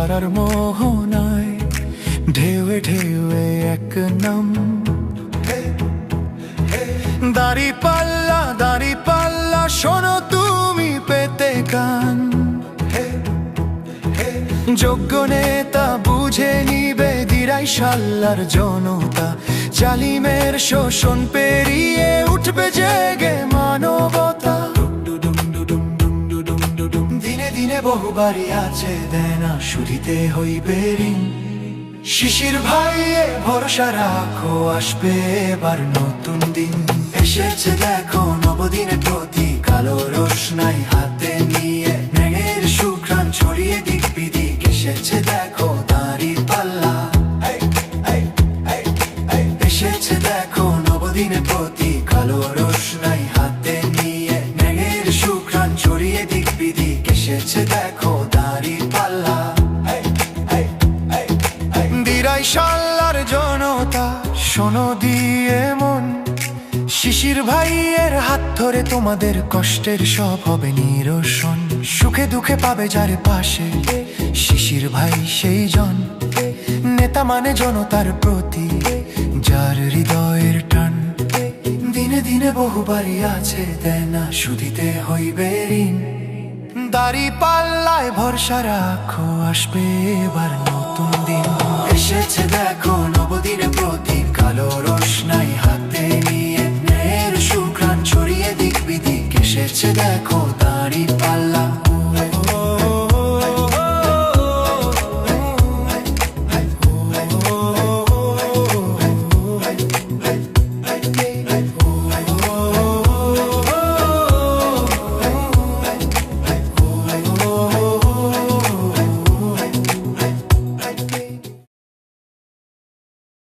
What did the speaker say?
আর মোহনায় ঢেউয়ে ঢেউয়ে এক নাম। দাড়ি পাল্লা শোনো তুমি পেতে গান। যোগ্য নেতা বুঝে নিবে দিরাই শাল্লার জনতা। জালিমের শোষণ পেরিয়ে উঠবে জেগে মানবতা। দিনে দিনে বহু বাড়ি আছে দেনা শুধিতে হইবে ঋণ। শিশির ভাইয়ে ভরসা রাখো আসবে এবার নতুন দিন। এসেছে দেখো নবদিনের প্রতি কালো রোশনাই হাতে নিয়ে। ন্যায়ের সুঘ্রাণ ছড়িয়ে দিক বিদিক এসেছে দেখো দাড়ি পাল্লা। এসেছে দেখো নবদিনের প্রতি কালো রোশনাই হাতে নিয়ে। ন্যায়ের সুঘ্রাণ ছড়িয়ে দিক বিদিক এসেছে দেখো দাড়ি পাল্লা। দিরাই শাল্লার জনতা শোনো দিয়ে মন। শিশির ভাইয়ের হাত ধরে তোমাদের কষ্টের সব হবে নিরসন। সুখে দুঃখে পাবে যার পাশে শিশির ভাই সেই জন। নেতা মানে জনতার প্রতি যার হৃদয়ের টান। দিনে দিনে বহু বাড়ি আছে দেনা শুধিতে হইবে ঋণ। দাড়ি পাল্লায় ভরসা রাখো আসবে এবার নতুন দিন।